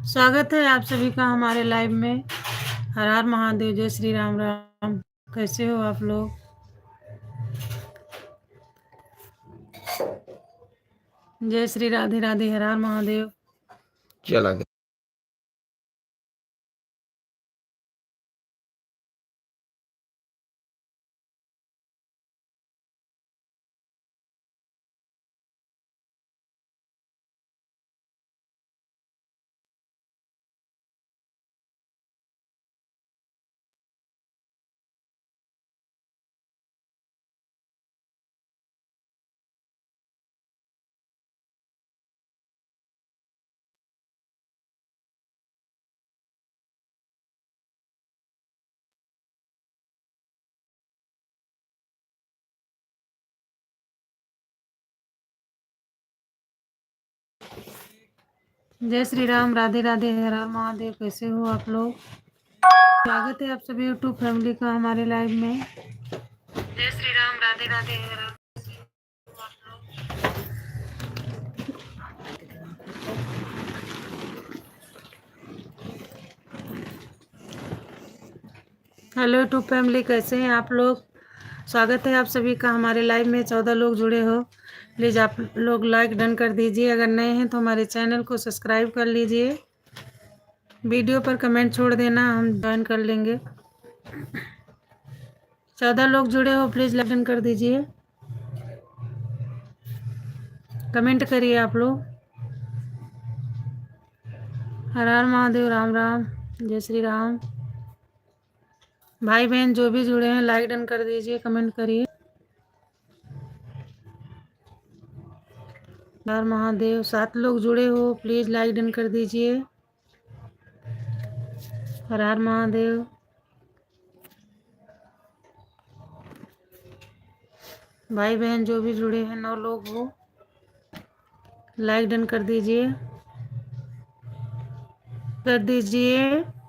स्वागत है आप सभी का हमारे लाइव में। हर हर महादेव, जय श्री राम राम। कैसे हो आप लोग? जय श्री राधे राधे, हर हर महादेव। चला गया। जय श्री राम, राधे राधे, हर हर महादेव। कैसे हो आप लोग? स्वागत है आप सभी यूट्यूब फैमिली का हमारे लाइव में। जय श्री राम, राधे राधे, हर हर। हेलो यूट्यूब फैमिली, कैसे हैं आप लोग? स्वागत है आप सभी का हमारे लाइव में। 14 लोग जुड़े हो। प्लीज़ आप लोग लाइक डन कर दीजिए। अगर नए हैं तो हमारे चैनल को सब्सक्राइब कर लीजिए। वीडियो पर कमेंट छोड़ देना, हम ज्वाइन कर लेंगे। 14 लोग जुड़े हो, प्लीज़ लाइक डन कर दीजिए। कमेंट करिए आप लोग। हर हर महादेव, राम राम, जय श्री राम। भाई बहन जो भी जुड़े हैं लाइक डन कर दीजिए, कमेंट करिए। हर महादेव। 7 लोग जुड़े हो, प्लीज़ लाइक डन कर दीजिए। हर हर महादेव। भाई बहन जो भी जुड़े हैं 9 लोग हो, लाइक डन कर दीजिए।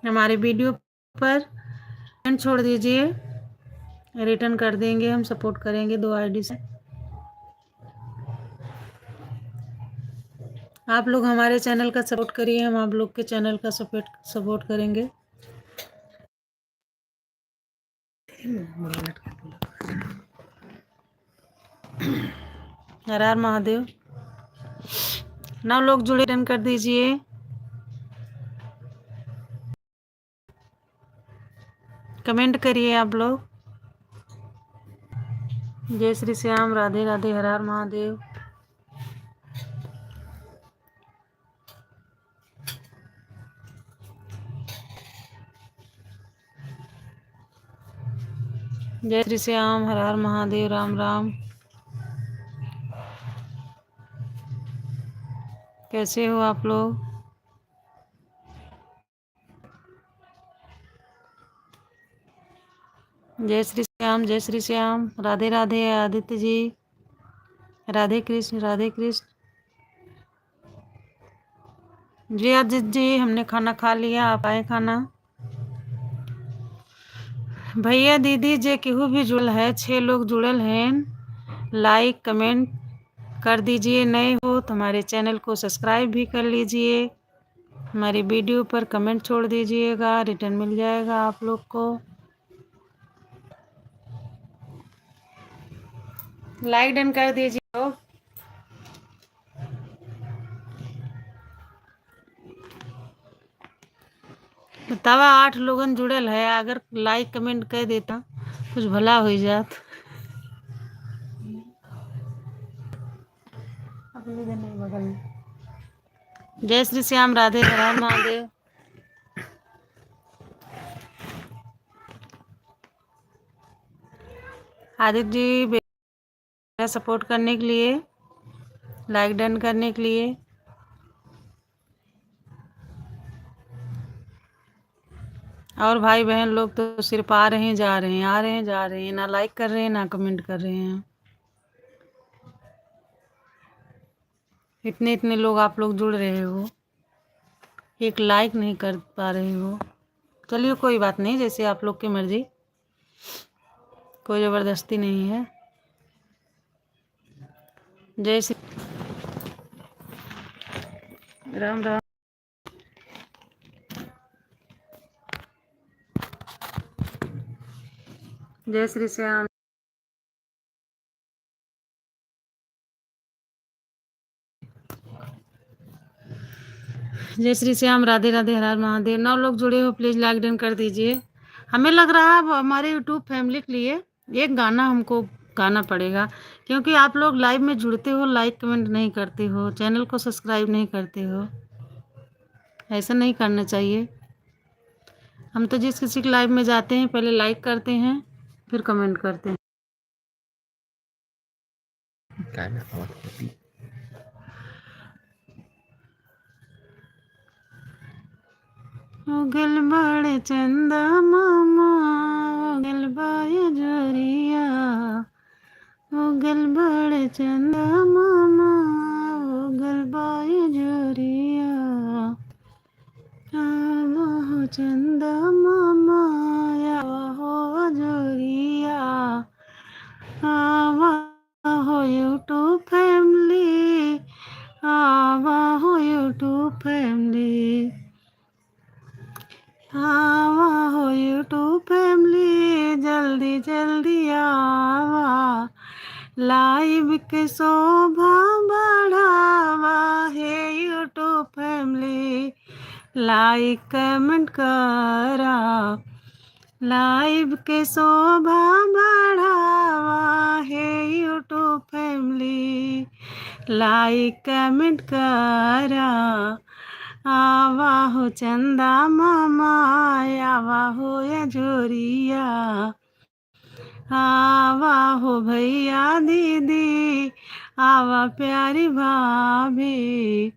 हमारे वीडियो पर कमेंट छोड़ दीजिए, रिटर्न कर देंगे, हम सपोर्ट करेंगे 2 आईडी से। आप लोग हमारे चैनल का सपोर्ट करिए, हम आप लोग के चैनल का सपोर्ट करेंगे। हर हर महादेव। 9 लोग जुड़े, डन कर दीजिए। कमेंट करिए आप लोग। जय श्री श्याम, राधे राधे, हर हर महादेव। जय श्री श्याम, हर हर महादेव, राम राम। कैसे हो आप लोग? जय श्री श्याम, जय श्री श्याम, राधे राधे आदित्य जी। राधे कृष्ण, राधे कृष्ण। जी आदित्य जी, हमने खाना खा लिया, आप आए खाना। भैया दीदी जे केहू भी जुड़ल है, 6 लोग जुड़ल हैं। लाइक कमेंट कर दीजिए। नए हो तो हमारे चैनल को सब्सक्राइब भी कर लीजिए। हमारी वीडियो पर कमेंट छोड़ दीजिएगा, रिटर्न मिल जाएगा आप लोग को। लाइक डन कर दीजिए। बतावा 8 लोगन जुड़ल है, अगर लाइक कमेंट कर देता कुछ भला हो जात। बगल। जय श्री श्याम, राधे राम महादेव। आदित्य जी मेरा सपोर्ट करने के लिए, लाइक डन करने के लिए। और भाई बहन लोग तो सिर्फ आ रहे हैं जा रहे हैं, आ रहे हैं जा रहे हैं, ना लाइक कर रहे हैं ना कमेंट कर रहे हैं। इतने इतने लोग आप लोग जुड़ रहे हो, एक लाइक नहीं कर पा रहे हो। चलिए कोई बात नहीं, जैसे आप लोग की मर्जी, कोई ज़बरदस्ती नहीं है। जय श्री राम राम। जय श्री श्याम। जय श्री श्याम, राधे राधे, हर हर महादेव। 9 लोग जुड़े हो, प्लीज़ लाइक डन कर दीजिए। हमें लग रहा है अब हमारे यूट्यूब फैमिली के लिए एक गाना हमको गाना पड़ेगा, क्योंकि आप लोग लाइव में जुड़ते हो, लाइक कमेंट नहीं करते हो, चैनल को सब्सक्राइब नहीं करते हो। ऐसा नहीं करना चाहिए। हम तो जिस किसी के लाइव में जाते हैं पहले लाइक करते हैं, फिर कमेंट करते हैं। गाना और उगल बड़े चंदा मामा, उगल बाय जोरिया, उगल बड़े चंदा मामा, उगल बाय जोरिया, आवा हो चंदा मामा, आवा हो जोरिया, आवा हो यूट्यूब फैमिली, आवा हो यूट्यूब फैमिली, आवा हो यूट्यूब फैमिली, जल्दी जल्दी आवा, लाइव के शोभा बढ़ावा है यूट्यूब फैमिली, लाइक कमेंट करा, लाइव के शोभा बढ़ावा है यूट्यूब फैमिली, लाइक कमेंट करा, आवा हो चंदा मामा, आवा हो या जोरिया, आवा हो भैया दीदी, आवा प्यारी भाभी,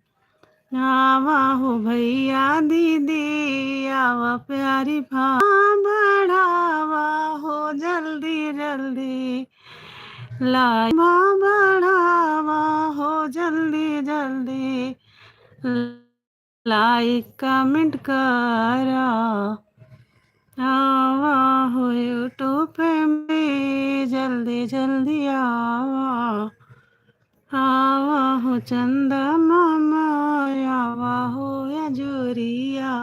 आवा हो भैया दीदी, आवा प्यारी भाभी, बढ़ावा हो जल्दी जल्दी, लाइव बढ़ावा हो जल्दी जल्दी, लाइक कमेंट करा, आवा हो यूट्यूब फैमिली, जल्दी जल्दी आवा, आवा हो चंदा मामा, आवा हो या जोरिया,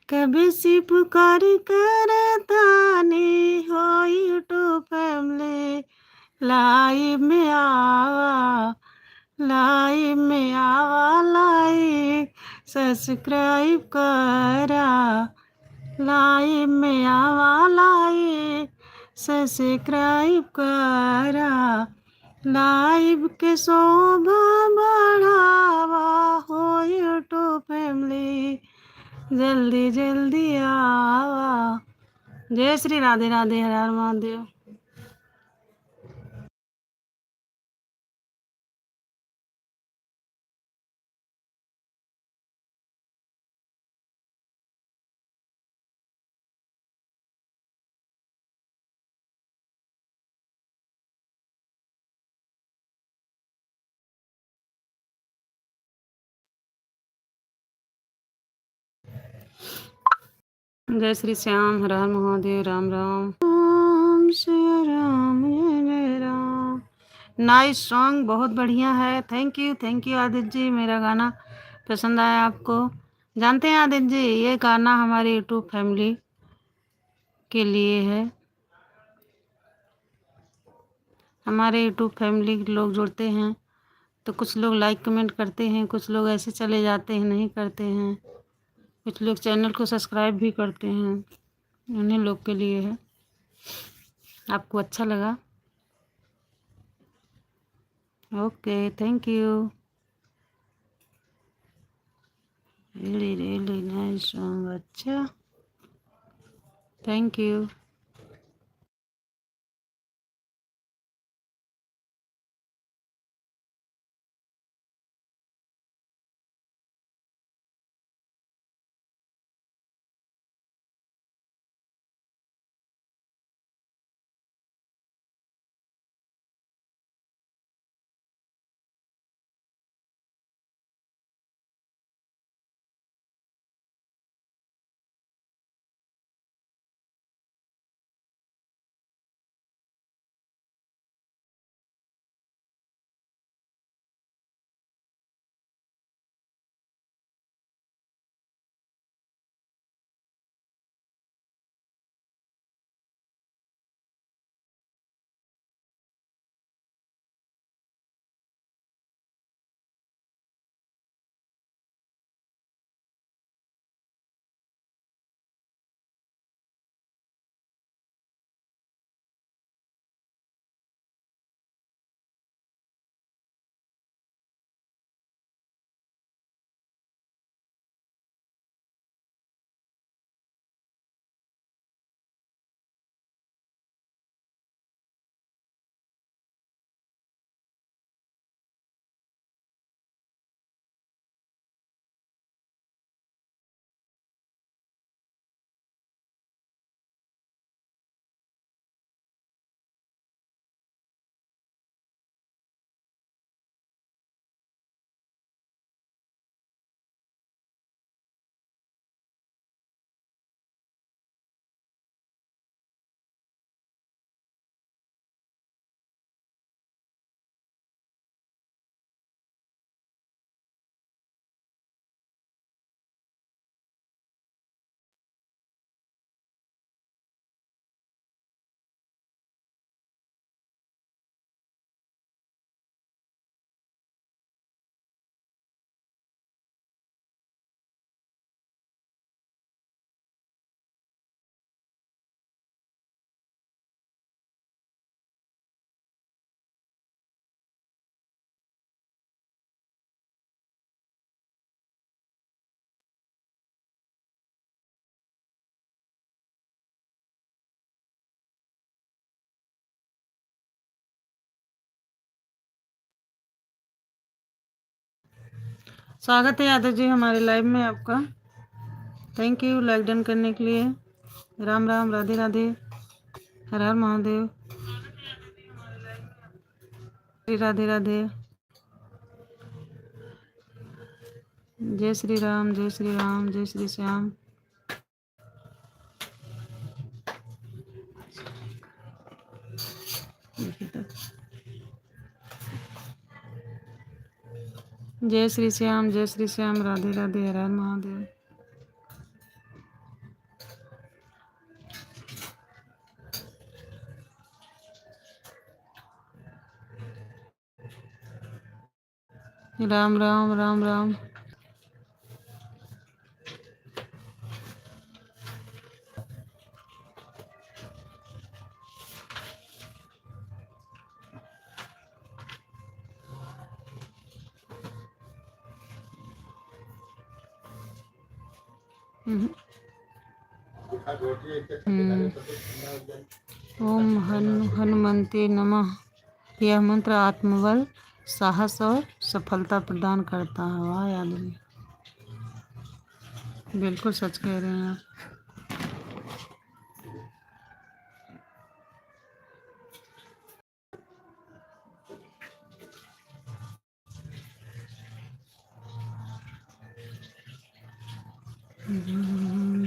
कभी सी पुकार करतानी हो यूट्यूब फैमिली, लाइव में आवा, लाइव में आवा, लाइक सब्सक्राइब करा, लाइव में आवा, लाइक सब्सक्राइब करा, लाइव के शोभा बढ़ावा हो यूट्यूब फैमिली, जल्दी जल्दी आवा। जय श्री राधे राधे, हर हर महादेव। जय श्री श्याम, हर हर महादेव, राम राम। राम श्री राम, जय राम। नाइस सॉन्ग, बहुत बढ़िया है। थैंक यू आदित्य जी, मेरा गाना पसंद आया आपको। जानते हैं आदित्य जी, ये गाना हमारे यूट्यूब फैमिली के लिए है। हमारे यूट्यूब फैमिली के लोग जुड़ते हैं तो कुछ लोग लाइक कमेंट करते हैं, कुछ लोग ऐसे चले जाते हैं, नहीं करते हैं, कुछ लोग चैनल को सब्सक्राइब भी करते हैं। उन्हीं लोग के लिए है। आपको अच्छा लगा? Okay, thank you. Really nice song. अच्छा, थैंक यू। स्वागत है यादव जी हमारे लाइव में आपका। थैंक यू लाइक डन करने के लिए। राम राम, राधे राधे, हर हर महादेव, राधे राधे, जय श्री राम, जय श्री राम, जय श्री श्याम। जय श्री श्याम, जय श्री श्याम, राधे राधे, हर हर महादेव। राम राम, राम राम, ओम हनुमते नमः। यह मंत्र आत्मबल, साहस और सफलता प्रदान करता है। वाह यादव जी, बिल्कुल सच कह रहे हैं आप।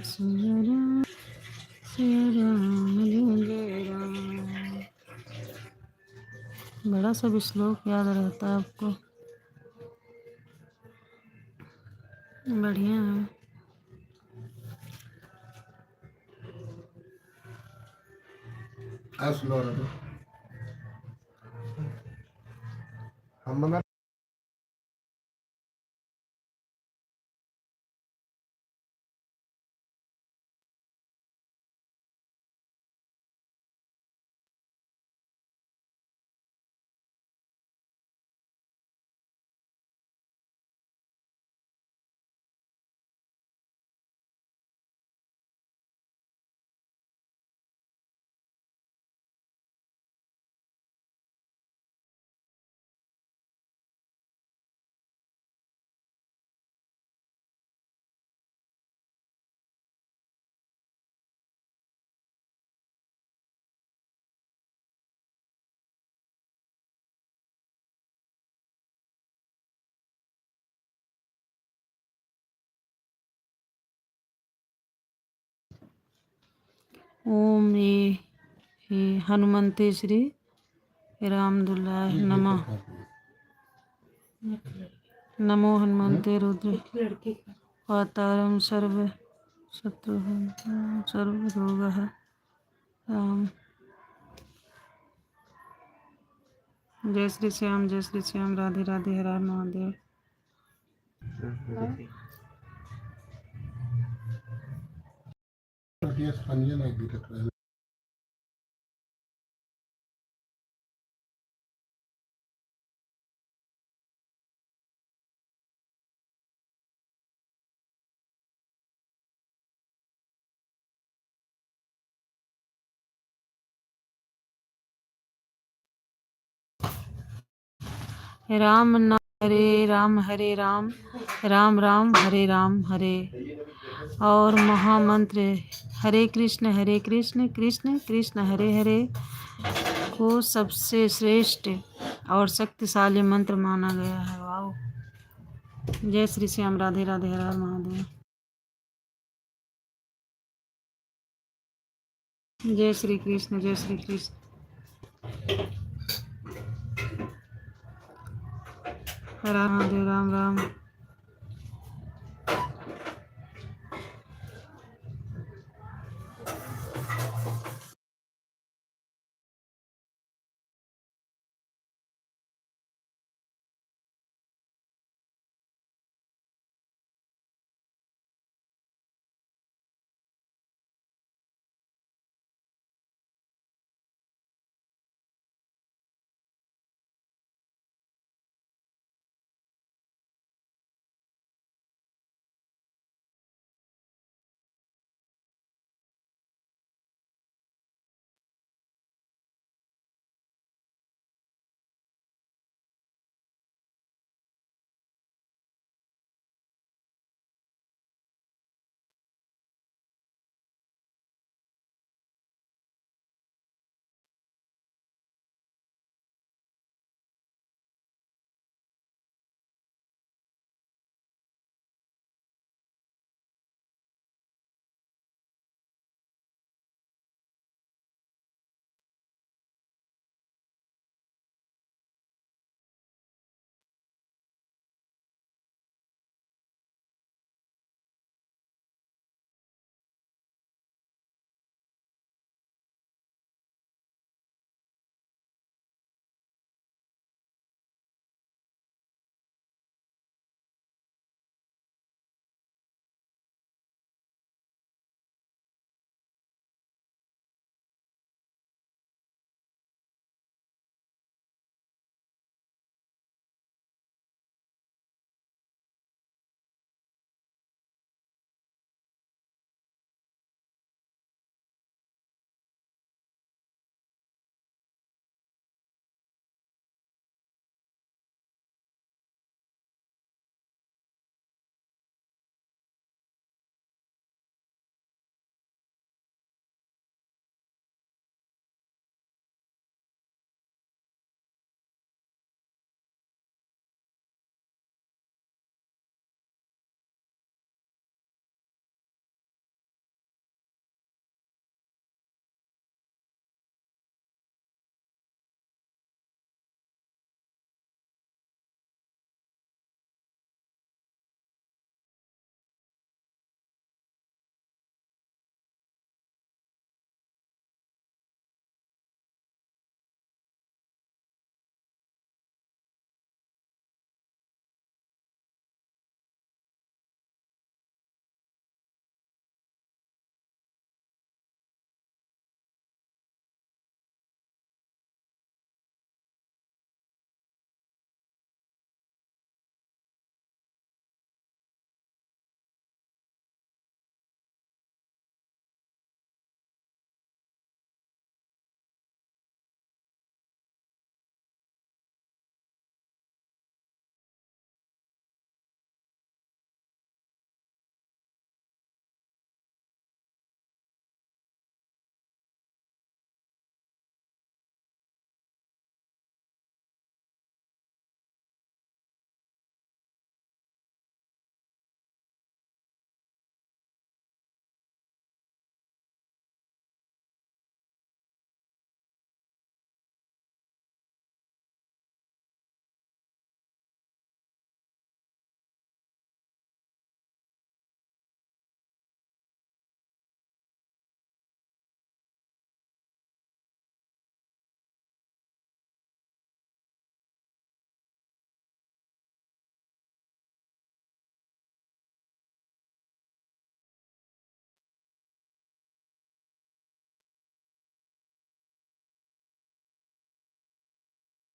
सिया राम, सिया राम, जय राम। बड़ा सब श्लोक याद रहता है आपको, बढ़िया है। ओम ये हनुमते श्री रामदुल्लाह नमः। नमो हनुमते रुद्र अवतारम सर्व शत्रु सर्व रोग राम। जय श्री श्याम, जय श्री श्याम, राधे राधे, हर हर महादेव। राम नाम हरे राम, हरे राम, राम राम हरे राम, हरे और महामंत्र हरे कृष्ण, कृष्ण कृष्ण हरे हरे को सबसे श्रेष्ठ और शक्तिशाली मंत्र माना गया है। वाह। जय श्री श्याम, राधे राधे, हर हर महादेव। जय श्री कृष्ण, जय श्री कृष्ण, हर हर महादेव, राम राम।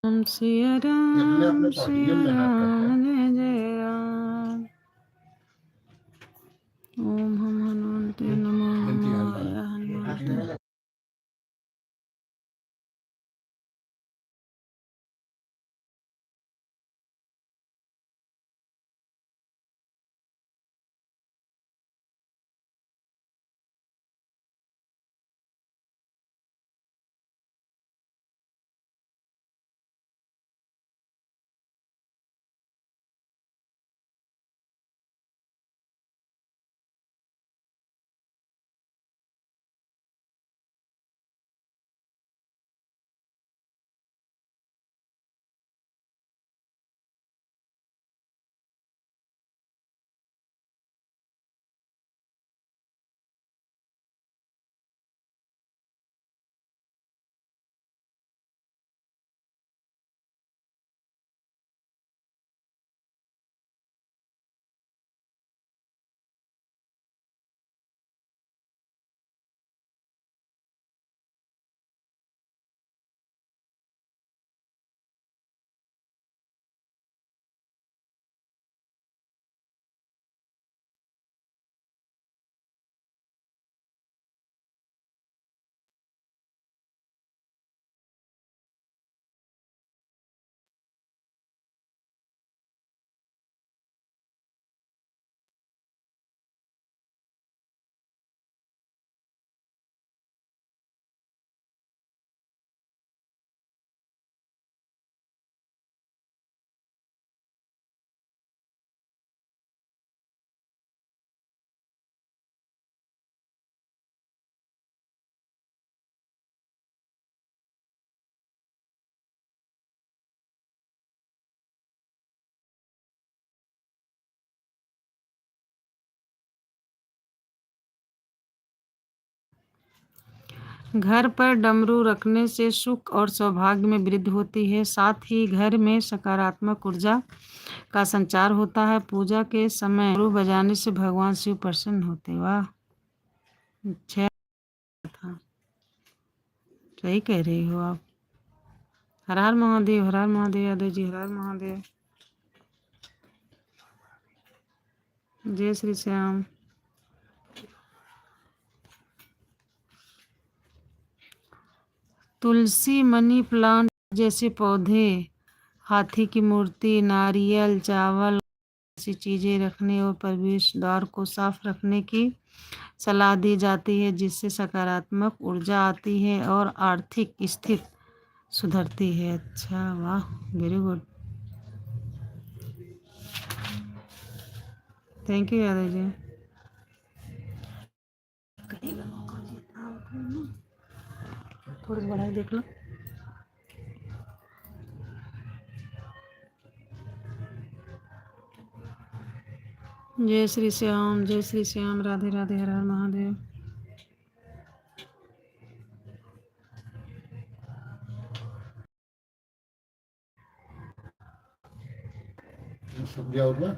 ओम सिया राम जय जय राम। ओम हम हनुमते नमो नमः हनुमते। घर पर डमरू रखने से सुख और सौभाग्य में वृद्धि होती है। साथ ही घर में सकारात्मक ऊर्जा का संचार होता है। पूजा के समय डमरू बजाने से भगवान शिव प्रसन्न होते। वाह, अच्छा था, सही कह रही हो आप। हर हर महादेव, हर हर महादेव यादव जी, हर हर महादेव। जय श्री श्याम। तुलसी, मनी प्लांट जैसे पौधे, हाथी की मूर्ति, नारियल, चावल ऐसी चीजें रखने और प्रवेश द्वार को साफ रखने की सलाह दी जाती है, जिससे सकारात्मक ऊर्जा आती है और आर्थिक स्थिति सुधरती है। अच्छा, वाह, very good, thank you Yadav ji. थोड़ी सी बढ़ाई देख लो। जय श्री श्याम, जय श्री श्याम, राधे राधे, हर हर महादेव। सब गया होगा।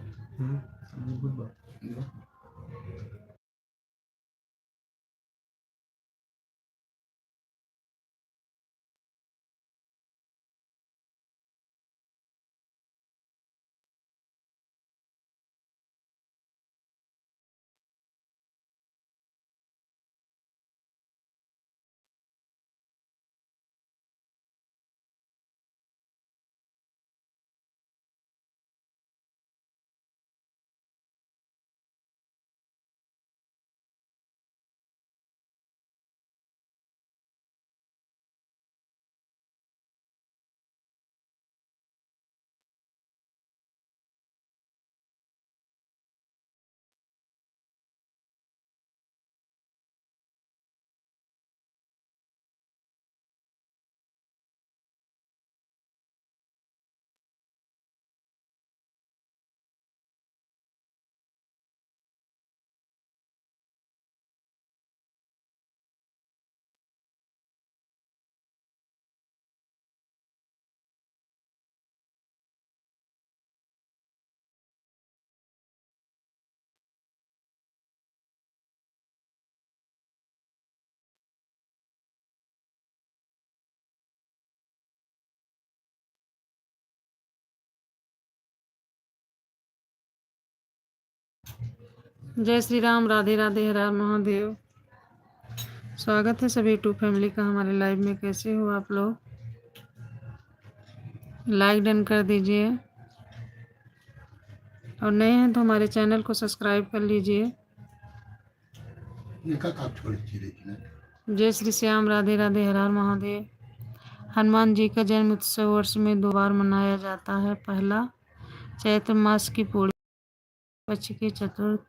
जय श्री राम, राधे राधे, हर हर महादेव। स्वागत है सभी टू फैमिली का हमारे लाइव में। कैसे हो आप लोग? लाइक डन कर दीजिए और नए हैं तो हमारे चैनल को सब्सक्राइब कर लीजिए। जय श्री श्याम, राधे राधे, हर हर महादेव। हनुमान जी का जन्म उत्सव वर्ष में 2 बार मनाया जाता है। पहला चैत्र मास की पूर्णिमा पक्ष की चतुर्दशी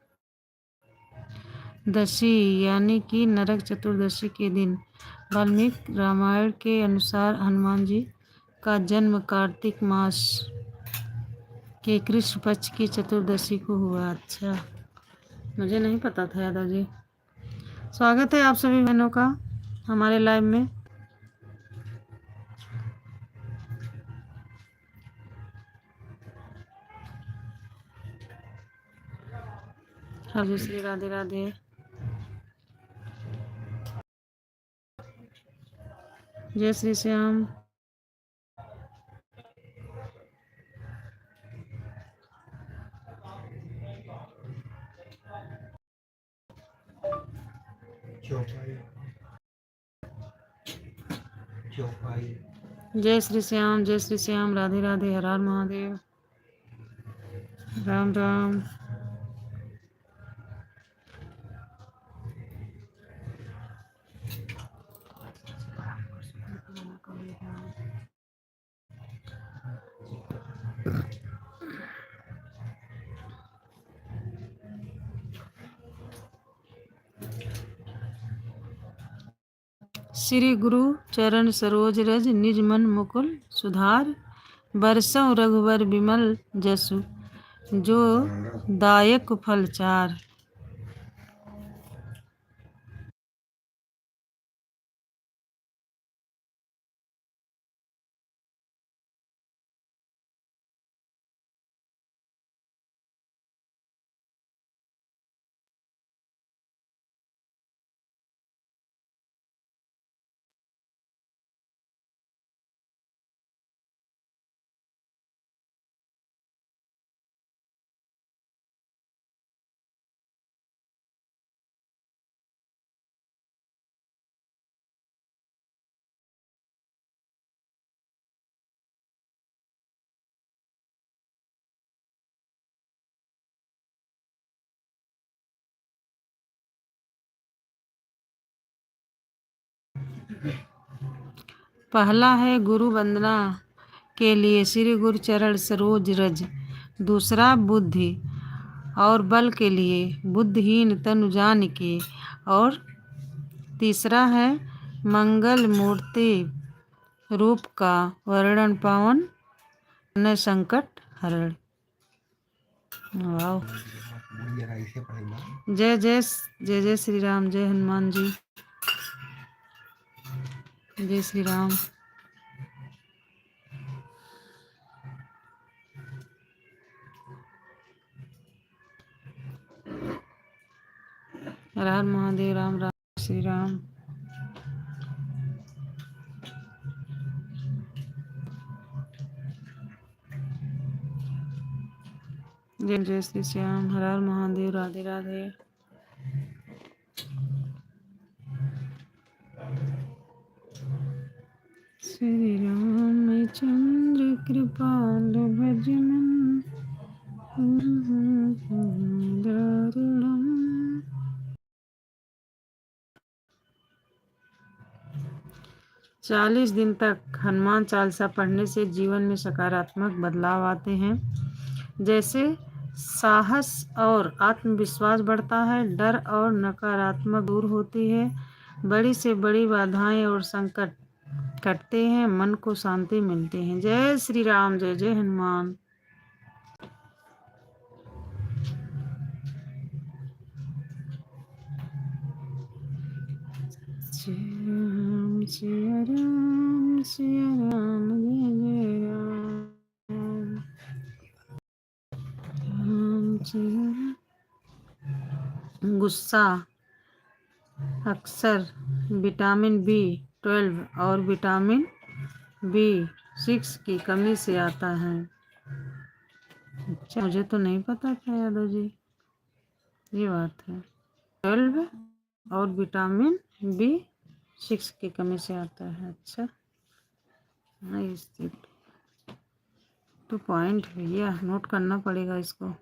यानी कि नरक चतुर्दशी के दिन। वाल्मीकि रामायण के अनुसार हनुमान जी का जन्म कार्तिक मास के कृष्ण पक्ष की चतुर्दशी को हुआ। अच्छा, मुझे नहीं पता था यादव जी। स्वागत है आप सभी बहनों का हमारे लाइव में। हरे श्री राधे राधे। जय श्री श्याम। जय श्री श्याम, जय श्री श्याम, राधे राधे, हर हर महादेव। राम राम। श्री गुरु चरण सरोज रज, निज मन मुकुल सुधार। बरसों रघुवर विमल जसु, जो दायक फल चार। पहला है गुरु वंदना के लिए श्री गुरु चरण सरोज रज। दूसरा बुद्धि और बल के लिए बुद्धिहीन तनु जान के। और तीसरा है मंगल मूर्ति रूप का वर्णन पावन न संकट हरण। वाह। जय जय जय जय श्री राम, जय हनुमान जी, जय श्री राम। हर हर महादेव। राम राम, श्री राम। जय जय श्री श्याम, हर हर महादेव, राधे राधे। श्री रामचंद्र कृपाल भजन दारुणम। 40 दिन तक हनुमान चालीसा पढ़ने से जीवन में सकारात्मक बदलाव आते हैं। जैसे साहस और आत्मविश्वास बढ़ता है, डर और नकारात्मक दूर होती है, बड़ी से बड़ी बाधाएं और संकट कटते हैं, मन को शांति मिलती है। जय श्री राम, जय जय हनुमान। श्री राम सिया राम, जय जय राम। राम सिया। गुस्सा अक्सर विटामिन B12 और विटामिन B6 की कमी से आता है। अच्छा, मुझे तो नहीं पता था यादव जी। ये बात है। 12 और विटामिन B6 की कमी से आता है। अच्छा, हाँ ये तो पॉइंट भैया नोट करना पड़ेगा इसको।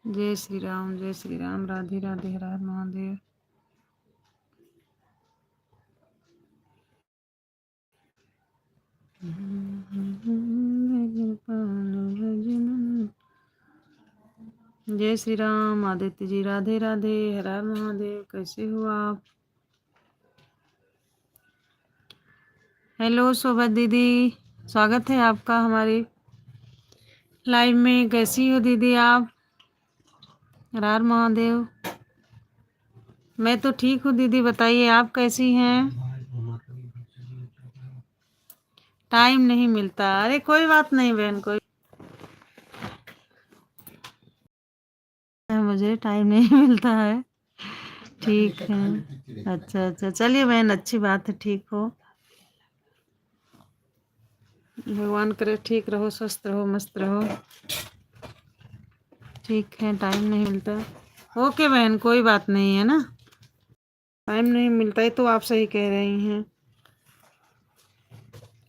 जय श्री राम, जय श्री राम, राधे राधे, हर हर महादेव। जय श्री राम आदित्य जी, राधे राधे, हर हर महादेव। कैसे हो आप? हेलो शोभा दीदी, स्वागत है आपका हमारी लाइव में। कैसी हो दीदी आप? हर हर महादेव। मैं तो ठीक हूँ दीदी, बताइए आप कैसी हैं? टाइम नहीं मिलता, अरे कोई बात नहीं बहन, कोई मुझे टाइम नहीं मिलता है। ठीक है, अच्छा अच्छा, चलिए बहन, अच्छी बात है, ठीक हो। भगवान करे ठीक रहो, स्वस्थ रहो, मस्त रहो। ठीक है, टाइम नहीं मिलता। ओके बहन, कोई बात नहीं है ना, टाइम नहीं मिलता है तो आप सही कह रही हैं,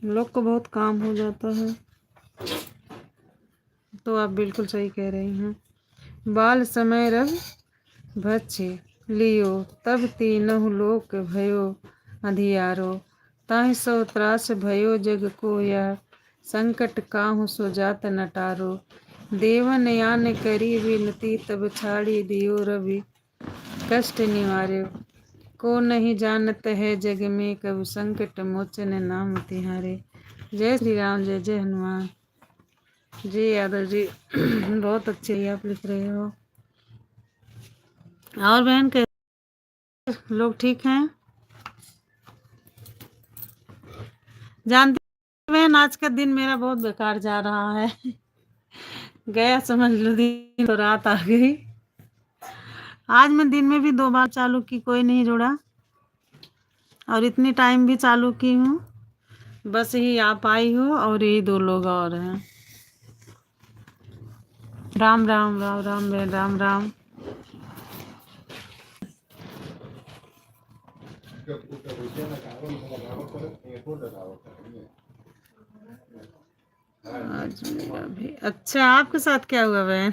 हम लोग को बहुत काम हो जाता है, तो आप बिल्कुल सही कह रही हैं। बाल समय रव भक्ष्य लियो, तब तीनहु लोक भयो अधियारो, ताहि सौ त्रास भयो जग को, यह संकट काहू सो जात नटारो। देवन यान करी विनती, तब छाड़ी दियो रवि कष्ट निवार्यो। को नहीं जानत है जग में, कब संकट मोचन नाम तिहारे। जय श्री राम, जय जय हनुमान जी। यादव जी बहुत अच्छे आप लिख रहे हो। और बहन के लोग ठीक हैं? जानती बहन, आज का दिन मेरा बहुत बेकार जा रहा है। गया समझ लो दिन, तो रात आ गई। आज मैं दिन में भी 2 बार चालू की, कोई नहीं जुड़ा, और इतनी टाइम भी चालू की हूँ, बस ही आप आई हो और यही 2 लोग और हैं। राम राम राम राम बहन, राम राम। आज मेरा भी अच्छा। आपके साथ क्या हुआ बहन?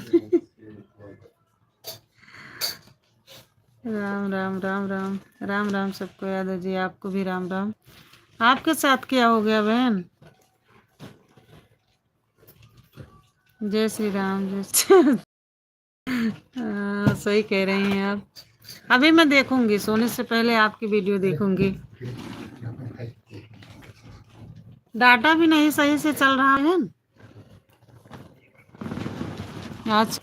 राम राम राम राम राम राम सबको। यादव जी आपको भी राम राम। आपके साथ क्या हो गया बहन? जय श्री राम, जय श्री सही कह रही हैं आप। अभी मैं देखूंगी, सोने से पहले आपकी वीडियो देखूंगी। डाटा भी नहीं सही से चल रहा है आज।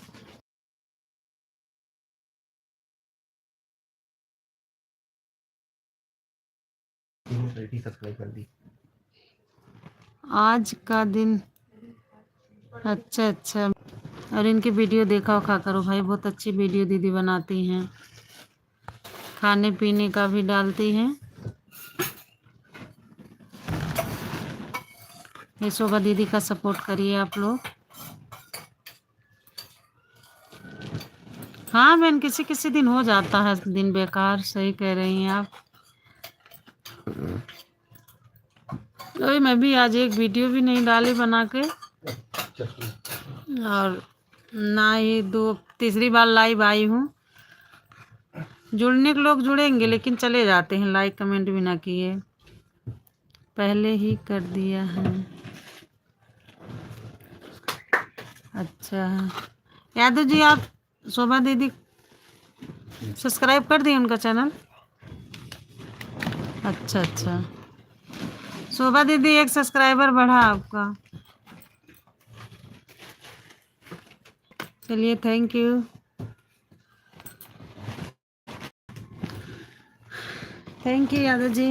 आज का दिन अच्छा अच्छा। और इनकी वीडियो देखा खा करो भाई, बहुत अच्छी वीडियो दीदी बनाती हैं, खाने पीने का भी डालती हैं। ये शोभा दीदी का सपोर्ट करिए आप लोग। हाँ बहन, किसी किसी दिन हो जाता है दिन बेकार, सही कह रही हैं आप। तो मैं भी आज एक वीडियो भी नहीं डाली बना के, और ना ही तीसरी बार लाइव आई हूँ। जुड़ने के लोग जुड़ेंगे, लेकिन चले जाते हैं, लाइक कमेंट भी ना किए। पहले ही कर दिया है। अच्छा, यादव जी आप शोभा दीदी सब्सक्राइब कर दिए उनका चैनल? अच्छा अच्छा, शोभा दीदी एक सब्सक्राइबर बढ़ा आपका, चलिए thank you. Thank you Yadav ji,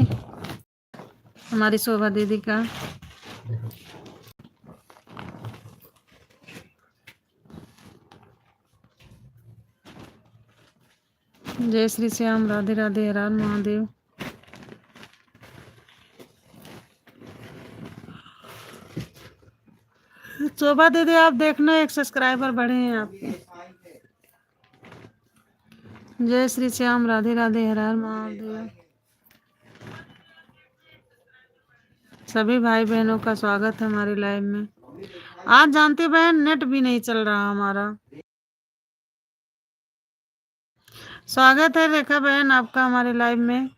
हमारी शोभा दीदी का। जय श्री श्याम, राधे राधे, हर हर महादेव। शोभा दीदी आप देखना, एक सब्सक्राइबर बढ़े हैं आपके। जय श्री श्याम, राधे राधे, हर हर महादेव। सभी भाई बहनों का स्वागत है हमारी लाइव में। आज जानती बहन नेट भी नहीं चल रहा हमारा। स्वागत है रेखा बहन आपका हमारे लाइव में।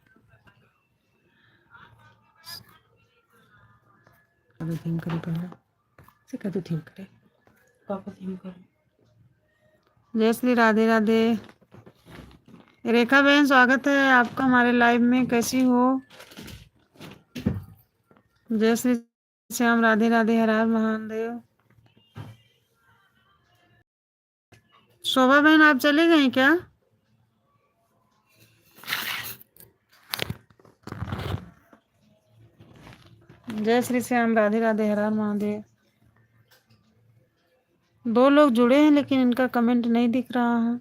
थीम करे पहले से कभी थीम करे पापा थीम करे। जय श्री राधे राधे। रेखा बहन स्वागत है आपका हमारे लाइव में, कैसी हो? जय श्री श्याम, राधे राधे, हर हर महादेव। शोभा बहन आप चली गई क्या? जय श्री श्याम, राधे राधे, हर हर महादेव। दो लोग जुड़े हैं लेकिन इनका कमेंट नहीं दिख रहा है।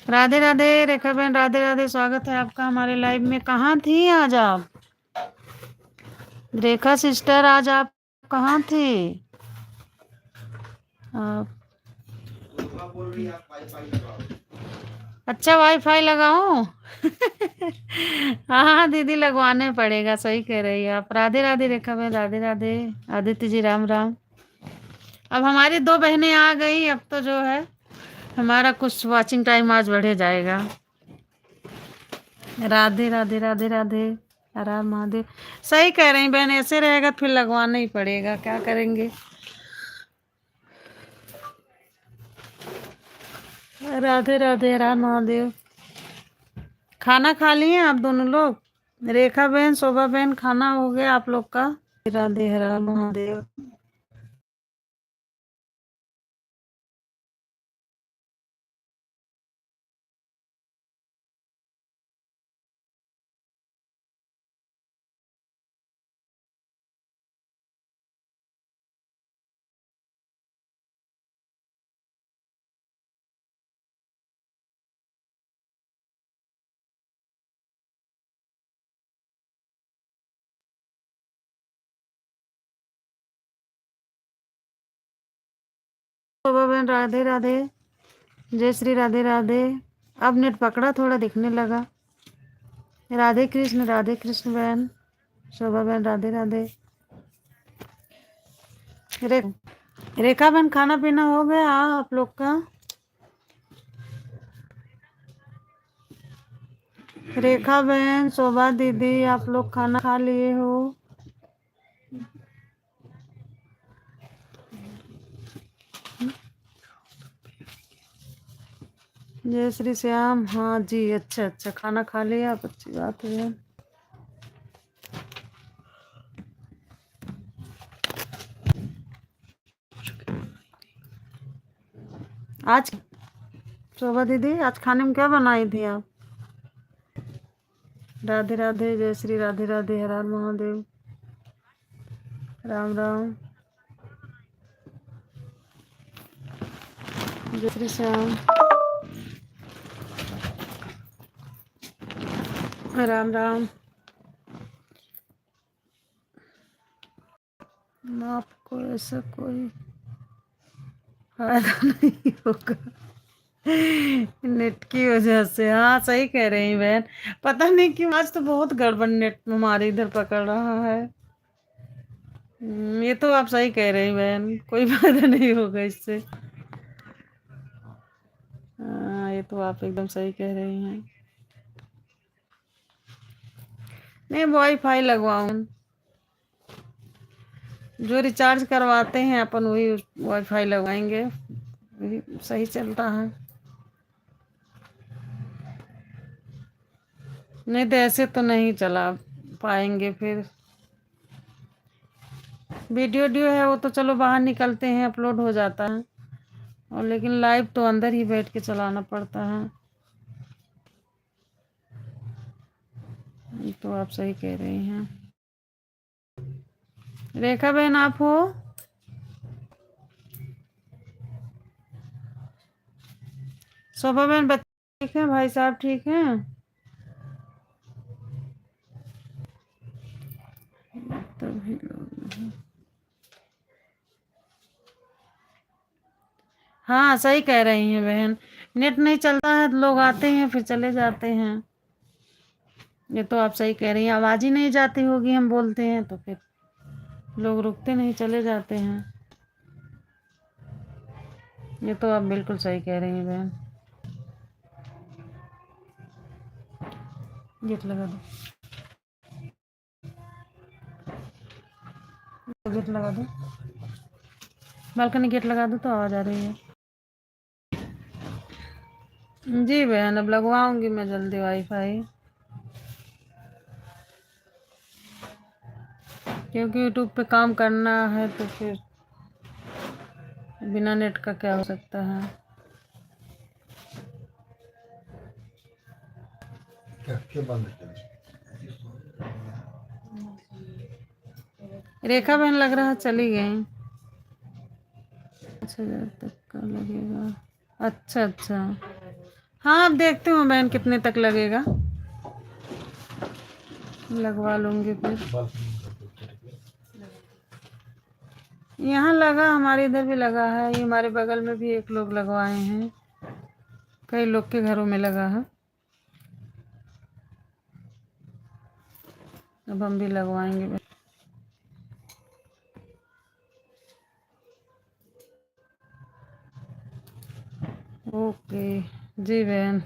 राधे राधे रेखा बहन, राधे राधे, स्वागत है आपका हमारे लाइव में। कहाँ थी आज आप? रेखा सिस्टर आज आप कहाँ थी? आप अच्छा वाईफाई लगाओ। हाँ दीदी लगवाने पड़ेगा, सही कह रही है आप। राधे राधे रेखा बहन, राधे राधे। आदित्य जी राम राम। अब हमारी दो बहनें आ गई, अब तो जो है हमारा कुछ वॉचिंग टाइम आज बढ़े जाएगा। राधे राधे, राधे राधे, हर हर महादेव। सही कह रही बहन, ऐसे रहेगा तो फिर लगवाना ही पड़ेगा, क्या करेंगे। राधे राधे, हर हर महादेव। खाना खा लिए आप दोनों लोग? रेखा बहन, शोभा बहन, खाना हो गया आप लोग का? राधे, हर हर महादेव। शोभा बहन राधे राधे। जय श्री राधे राधे। अब नेट पकड़ा, थोड़ा दिखने लगा। राधे कृष्ण बहन। शोभा बहन राधे राधे। रे, रेखा बहन खाना पीना हो गया आप लोग का? रेखा बहन, शोभा दीदी, आप लोग खाना खा लिए हो? जय श्री श्याम, हाँ जी, अच्छा अच्छा, खाना खा लिया आप, अच्छी बात है। आज शोभा दीदी आज खाने में क्या बनाई थी आप? राधे राधे, जय श्री राधे राधे, हर हर महादेव, राम राम। जय श्री श्याम, राम राम। आपको ऐसा कोई फायदा नहीं होगा नेट की वजह से। हाँ सही कह रही हैं बहन, पता नहीं क्यों आज तो बहुत गड़बड़ नेट हमारे इधर पकड़ रहा है। ये तो आप सही कह रही हैं बहन, कोई फायदा नहीं होगा इससे। हाँ ये तो आप एकदम सही कह रही हैं। नहीं वाईफाई लगवाऊं, जो रिचार्ज करवाते हैं अपन वही वाईफाई लगवाएंगे, वही सही चलता है। नहीं तो ऐसे तो नहीं चला पाएंगे फिर। वीडियो वीडियो है वो तो चलो बाहर निकलते हैं अपलोड हो जाता है, और लेकिन लाइव तो अंदर ही बैठ के चलाना पड़ता है। ये तो आप सही कह रही हैं। रेखा बहन आप हो? शोभा बहन बच्चे ठीक हैं? भाई साहब ठीक हैं? तभी लोग, हाँ सही कह रही हैं बहन। नेट नहीं चलता है तो लोग आते हैं फिर चले जाते हैं। ये तो आप सही कह रही हैं, आवाज ही नहीं जाती होगी, हम बोलते हैं तो फिर लोग रुकते नहीं, चले जाते हैं। ये तो आप बिल्कुल सही कह रही हैं बहन। गेट लगा दो, गेट लगा दो, बालकनी गेट लगा दो तो आवाज आ रही है। जी बहन अब लगवाऊंगी मैं जल्दी वाईफाई, क्योंकि यूट्यूब पे काम करना है तो फिर बिना नेट का क्या हो सकता है। रेखा बहन लग रहा है चली गई। 5,000 तक का लगेगा। अच्छा अच्छा, हाँ अब देखती हूँ बहन कितने तक लगेगा, लगवा लूंगी फिर। यहाँ लगा, हमारे इधर भी लगा है, ये हमारे बगल में भी एक लोग लगवाए हैं, कई लोग के घरों में लगा है। अब हम भी लगवाएंगे बहन। ओके जी बहन।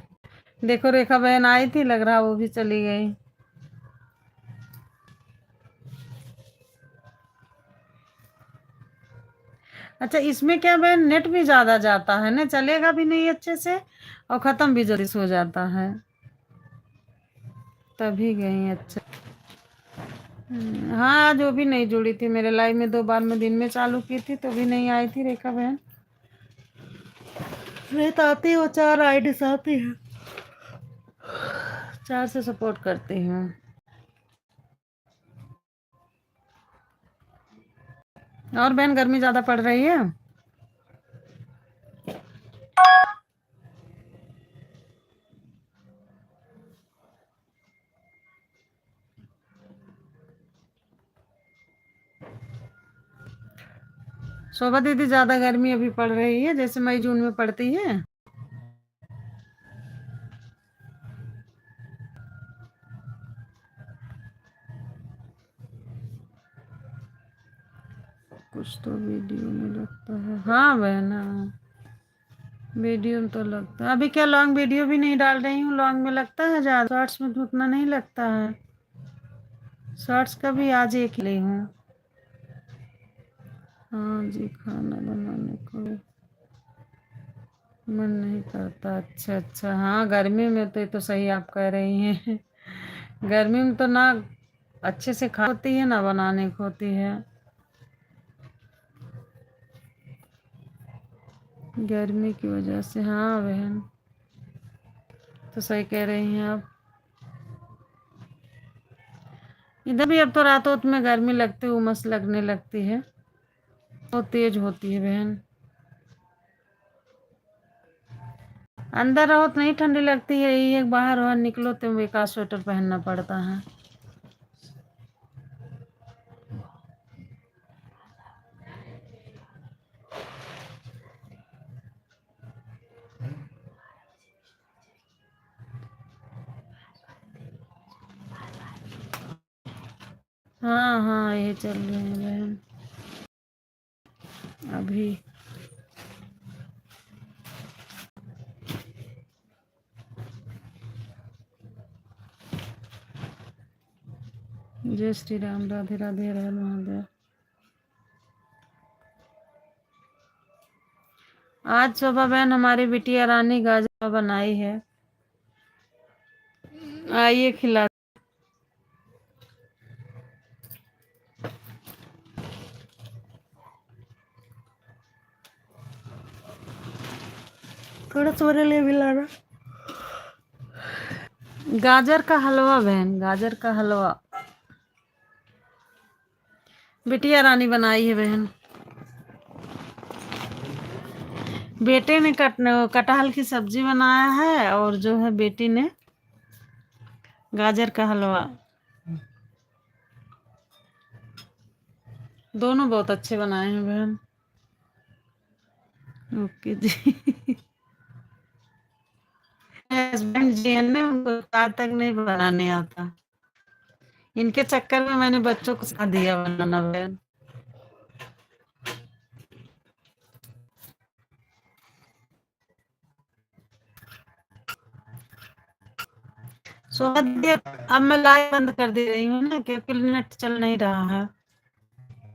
देखो रेखा बहन आई थी, लग रहा वो भी चली गई। अच्छा इसमें क्या बहन नेट भी ज्यादा जाता है ना, चलेगा भी नहीं अच्छे से और खत्म भी जल्दी से हो जाता है। तभी गई, अच्छा। हाँ आज वो भी नहीं जुड़ी थी मेरे लाइव में, 2 बार मैं दिन में चालू की थी तो भी नहीं आई थी रेखा बहन। नहीं तो आती हो, 4 आईडी से आती है, 4 से सपोर्ट करती हूँ। और बहन गर्मी ज्यादा पड़ रही है? शोभा दीदी ज्यादा गर्मी अभी पड़ रही है जैसे मई जून में पड़ती है? कुछ तो वीडियो में लगता है, हाँ बहन हाँ वीडियो में तो लगता है। अभी क्या लॉन्ग वीडियो भी नहीं डाल रही हूँ, लॉन्ग में लगता है ज्यादा, शॉर्ट्स में तो उतना नहीं लगता है। शॉर्ट्स का भी आज एक ली हूँ। हाँ जी खाना बनाने को मन नहीं करता, अच्छा अच्छा। हाँ गर्मी में तो ये तो सही आप कह रही हैं। गर्मी में तो ना अच्छे से खा होती है ना बनाने को होती है, गर्मी की वजह से। हाँ बहन तो सही कह रही हैं आप। इधर भी अब तो रातों में गर्मी लगती है, उमस लगने लगती है, बहुत तेज होती है बहन। अंदर रहो तो नहीं ठंडी लगती है, ये एक बाहर बाहर निकलो तो बेकार स्वेटर पहनना पड़ता है। हाँ हाँ ये चल रहे हैं बहन अभी। जय श्री राम, राधे राधे, हर हर महादेव। आज शोभा बहन हमारी बिटिया रानी गाजर बनाई है, आइए खिला। थोड़ा सोरे ले भी लाना। गाजर का हलवा बहन, गाजर का हलवा बिटिया रानी बनाई है बहन। बेटे ने कटहल की सब्जी बनाया है, और जो है बेटी ने गाजर का हलवा। दोनों बहुत अच्छे बनाए हैं बहन। ओके जी। हस्बैंड जी है ना, उनको आज तक नहीं बनाने आता। इनके चक्कर में मैंने बच्चों को सिखा दिया बनाना बहन। सोना दीदी, अब मैं लाइव बंद कर दे रही हूँ ना, क्योंकि नेट चल नहीं रहा है।